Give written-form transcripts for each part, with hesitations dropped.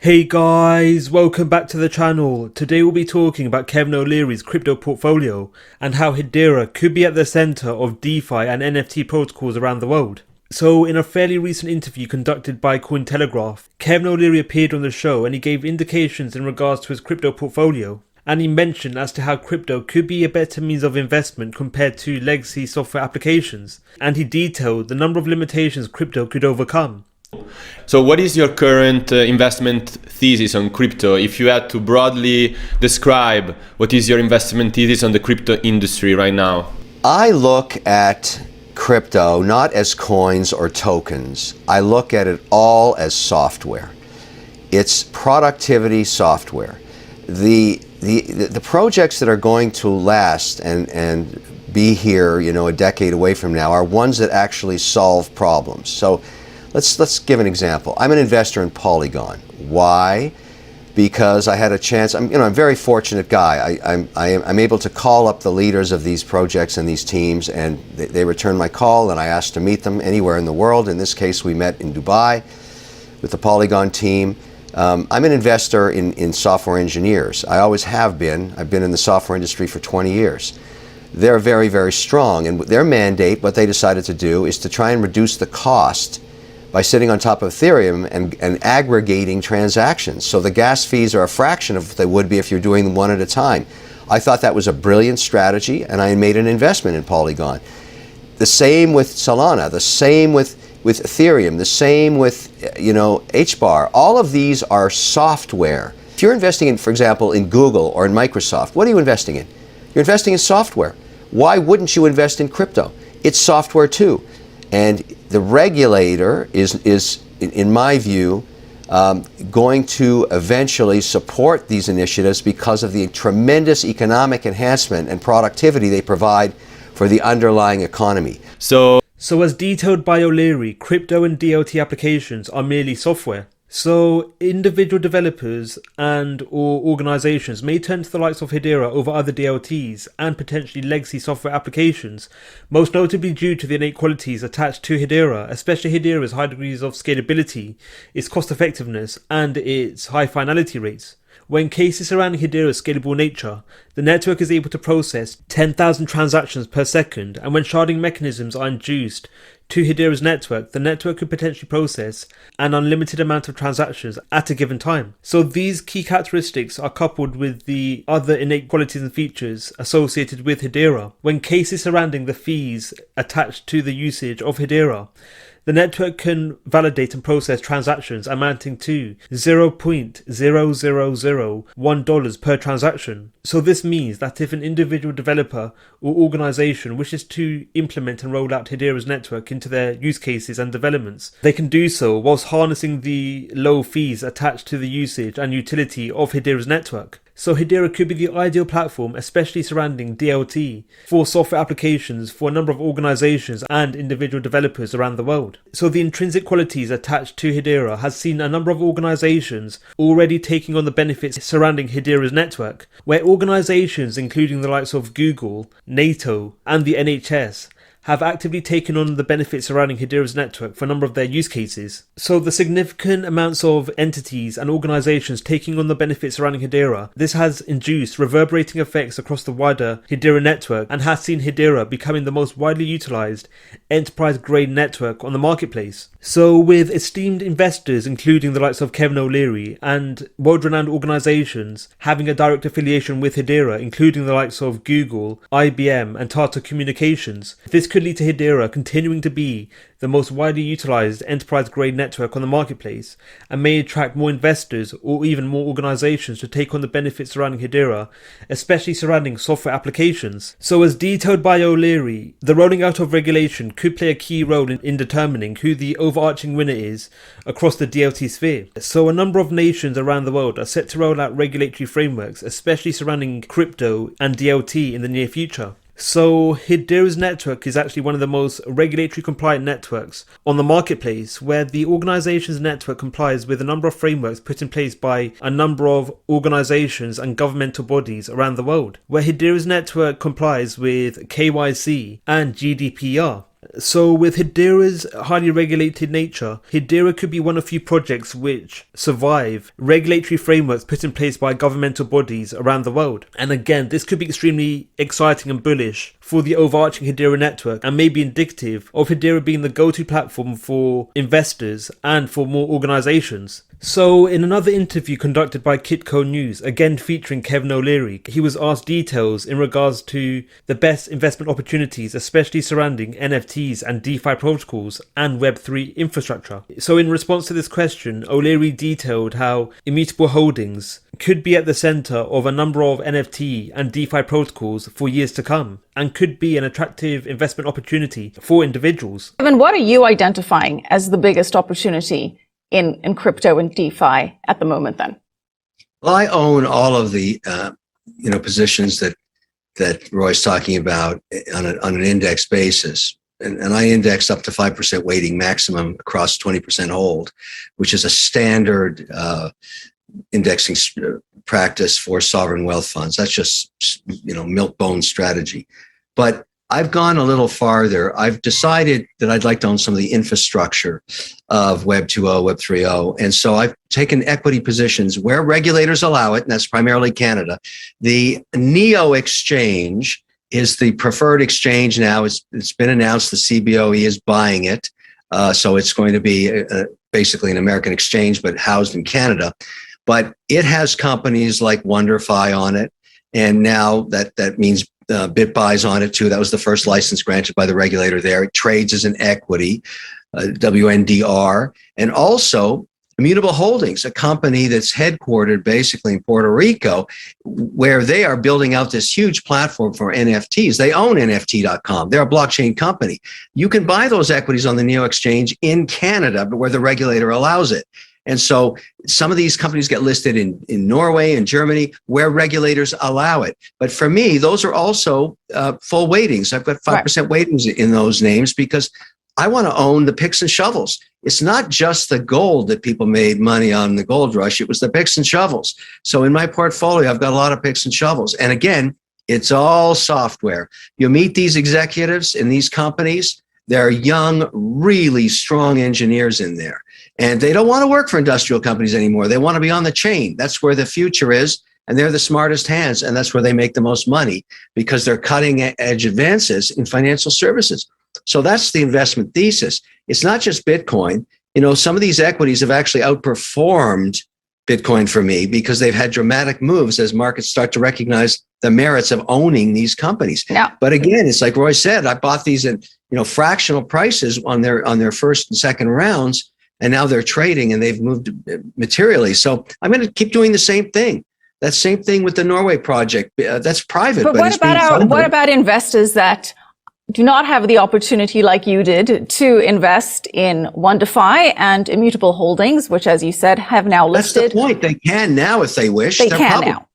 Hey guys, welcome back to the channel. Today we'll be talking about Kevin O'Leary's crypto portfolio and how Hedera could be at the center of DeFi and NFT protocols around the world. So in a fairly recent interview conducted by Cointelegraph, Kevin O'Leary appeared on the show and he gave indications in regards to his crypto portfolio. And he mentioned as to how crypto could be a better means of investment compared to legacy software applications. And he detailed the number of limitations crypto could overcome. So what is your current investment thesis on crypto? If you had to broadly describe what is your investment thesis on the crypto industry right now? I look at crypto not as coins or tokens. I look at it all as software. It's productivity software. The projects that are going to last and be here, a decade away from now are ones that actually solve problems. So let's give an example. I'm an investor in Polygon. Why? Because I had a chance. I'm a very fortunate guy. I'm able to call up the leaders of these projects and these teams, and they return my call, and I asked to meet them anywhere in the world. In this case, we met in Dubai with the Polygon team. I'm an investor in software engineers. I always have been. I've been in the software industry for 20 years. They're very, very strong, and their mandate, what they decided to do, is to try and reduce the cost by sitting on top of Ethereum and aggregating transactions. So the gas fees are a fraction of what they would be if you're doing them one at a time. I thought that was a brilliant strategy, and I made an investment in Polygon. The same with Solana, the same with Ethereum, the same with HBAR. All of these are software. If you're investing in, for example, in Google or in Microsoft, what are you investing in? You're investing in software. Why wouldn't you invest in crypto? It's software too. And the regulator is in my view, going to eventually support these initiatives because of the tremendous economic enhancement and productivity they provide for the underlying economy. So as detailed by O'Leary, crypto and DLT applications are merely software. So individual developers and or organizations may turn to the likes of Hedera over other DLTs and potentially legacy software applications, most notably due to the innate qualities attached to Hedera, especially Hedera's high degrees of scalability, its cost effectiveness and its high finality rates. When cases surrounding Hedera's scalable nature, the network is able to process 10,000 transactions per second, and when sharding mechanisms are induced to Hedera's network, the network could potentially process an unlimited amount of transactions at a given time. So these key characteristics are coupled with the other innate qualities and features associated with Hedera. When cases surrounding the fees attached to the usage of Hedera, the network can validate and process transactions amounting to $0.0001 per transaction. So this means that if an individual developer or organization wishes to implement and roll out Hedera's network into their use cases and developments, they can do so whilst harnessing the low fees attached to the usage and utility of Hedera's network. So Hedera could be the ideal platform, especially surrounding DLT, for software applications for a number of organizations and individual developers around the world. So the intrinsic qualities attached to Hedera has seen a number of organizations already taking on the benefits surrounding Hedera's network, where organizations including the likes of Google, NATO and the NHS have actively taken on the benefits surrounding Hedera's network for a number of their use cases. So the significant amounts of entities and organizations taking on the benefits surrounding Hedera, this has induced reverberating effects across the wider Hedera network and has seen Hedera becoming the most widely utilized enterprise-grade network on the marketplace. So with esteemed investors including the likes of Kevin O'Leary and world-renowned organizations having a direct affiliation with Hedera, including the likes of Google, IBM and Tata Communications, this could lead to Hedera continuing to be the most widely utilized enterprise-grade network on the marketplace and may attract more investors or even more organizations to take on the benefits surrounding Hedera, especially surrounding software applications. So as detailed by O'Leary, the rolling out of regulation could play a key role in determining who the overarching winner is across the DLT sphere. So a number of nations around the world are set to roll out regulatory frameworks, especially surrounding crypto and DLT in the near future. So Hedera's network is actually one of the most regulatory compliant networks on the marketplace, where the organization's network complies with a number of frameworks put in place by a number of organizations and governmental bodies around the world, where Hedera's network complies with KYC and GDPR. So with Hedera's highly regulated nature, Hedera could be one of few projects which survive regulatory frameworks put in place by governmental bodies around the world. And again, this could be extremely exciting and bullish for the overarching Hedera network, and may be indicative of Hedera being the go-to platform for investors and for more organizations. So in another interview conducted by Kitco News, again featuring Kevin O'Leary, he was asked details in regards to the best investment opportunities, especially surrounding NFTs and DeFi protocols and Web3 infrastructure. So in response to this question, O'Leary detailed how Immutable Holdings could be at the center of a number of NFT and DeFi protocols for years to come, and could be an attractive investment opportunity for individuals. Kevin, what are you identifying as the biggest opportunity in crypto and DeFi at the moment then? Well, I own all of the positions that Roy's talking about on an index basis. And I index up to 5% weighting maximum across 20% hold, which is a standard indexing practice for sovereign wealth funds. That's just, milk bone strategy. But I've gone a little farther. I've decided that I'd like to own some of the infrastructure of Web 2.0, Web 3.0. And so I've taken equity positions where regulators allow it, and that's primarily Canada. The NEO exchange is the preferred exchange now. It's been announced the CBOE is buying it. So it's going to be basically an American exchange, but housed in Canada. But it has companies like WonderFi on it. And now that means BitBuy's on it too. That was the first license granted by the regulator there. It trades as an equity, WNDR, and also Immutable Holdings, a company that's headquartered basically in Puerto Rico, where they are building out this huge platform for NFTs. They own NFT.com. They're a blockchain company. You can buy those equities on the NEO exchange in Canada, but where the regulator allows it. And so some of these companies get listed in Norway and Germany where regulators allow it. But for me, those are also full weightings. I've got 5% weightings in those names because I want to own the picks and shovels. It's not just the gold that people made money on the gold rush. It was the picks and shovels. So in my portfolio, I've got a lot of picks and shovels. And again, it's all software. You meet these executives in these companies. They're young, really strong engineers in there. And they don't want to work for industrial companies anymore. They want to be on the chain. That's where the future is. And they're the smartest hands. And that's where they make the most money because they're cutting edge advances in financial services. So that's the investment thesis. It's not just Bitcoin. Some of these equities have actually outperformed Bitcoin for me because they've had dramatic moves as markets start to recognize the merits of owning these companies. Yeah. But again, it's like Roy said, I bought these at fractional prices on their first and second rounds. And now they're trading and they've moved materially. So I'm going to keep doing the same thing. That same thing with the Norway project. That's private. But what about investors that do not have the opportunity like you did to invest in WonderFi and Immutable Holdings, which, as you said, have now listed? That's the point. They can now if they wish. They're can public now.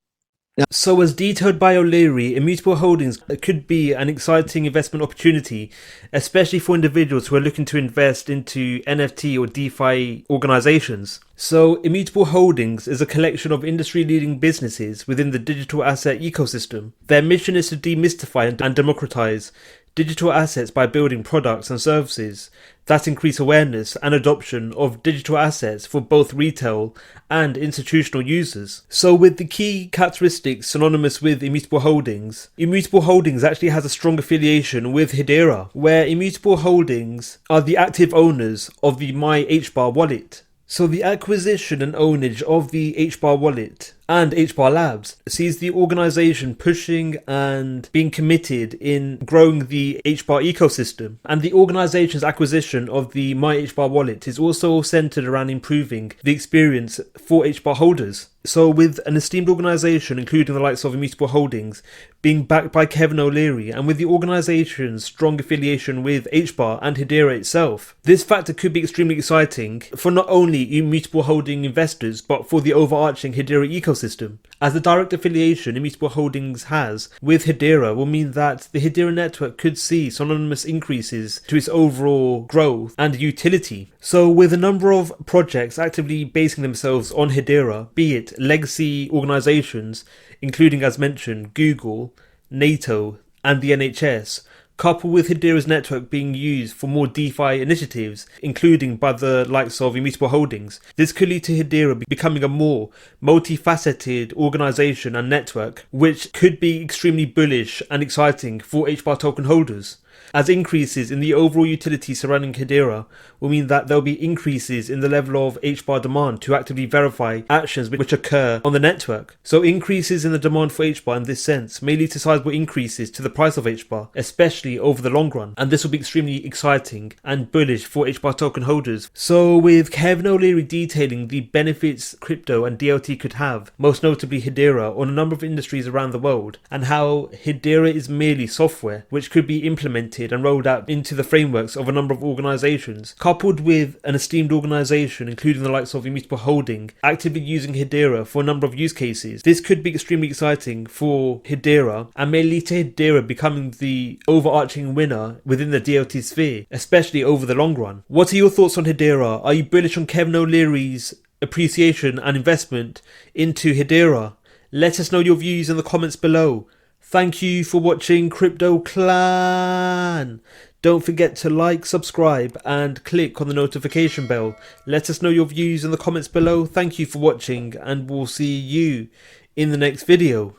So as detailed by O'Leary, Immutable Holdings could be an exciting investment opportunity, especially for individuals who are looking to invest into NFT or DeFi organizations. So Immutable Holdings is a collection of industry-leading businesses within the digital asset ecosystem. Their mission is to demystify and democratize digital assets by building products and services that increase awareness and adoption of digital assets for both retail and institutional users. So with the key characteristics synonymous with Immutable Holdings actually has a strong affiliation with Hedera, where Immutable Holdings are the active owners of the My HBAR wallet. So the acquisition and ownage of the HBAR wallet and HBAR Labs sees the organization pushing and being committed in growing the HBAR ecosystem. And the organization's acquisition of the My HBAR wallet is also centered around improving the experience for HBAR holders. So with an esteemed organization, including the likes of Immutable Holdings, being backed by Kevin O'Leary, and with the organization's strong affiliation with HBAR and Hedera itself, this factor could be extremely exciting for not only Immutable Holding investors, but for the overarching Hedera ecosystem. As the direct affiliation Immutable Holdings has with Hedera will mean that the Hedera network could see synonymous increases to its overall growth and utility. So with a number of projects actively basing themselves on Hedera, be it legacy organizations, including, as mentioned, Google, NATO, and the NHS, coupled with Hedera's network being used for more DeFi initiatives, including by the likes of Immutable Holdings, this could lead to Hedera becoming a more multifaceted organization and network, which could be extremely bullish and exciting for HBAR token holders, as increases in the overall utility surrounding Hedera will mean that there will be increases in the level of HBAR demand to actively verify actions which occur on the network. So increases in the demand for HBAR in this sense may lead to sizable increases to the price of HBAR, especially over the long run, and this will be extremely exciting and bullish for HBAR token holders. So with Kevin O'Leary detailing the benefits crypto and DLT could have, most notably Hedera, on a number of industries around the world, and how Hedera is merely software which could be implemented and rolled out into the frameworks of a number of organizations, coupled with an esteemed organization including the likes of Immutable Holding actively using Hedera for a number of use cases, this could be extremely exciting for Hedera and may lead to Hedera becoming the overarching winner within the DLT sphere, especially over the long run. What are your thoughts on Hedera? Are you bullish on Kevin O'Leary's appreciation and investment into Hedera? Let us know your views in the comments below. Thank you for watching Crypto Clan. Don't forget to like, subscribe and click on the notification bell. Let us know your views in the comments below. Thank you for watching and we'll see you in the next video.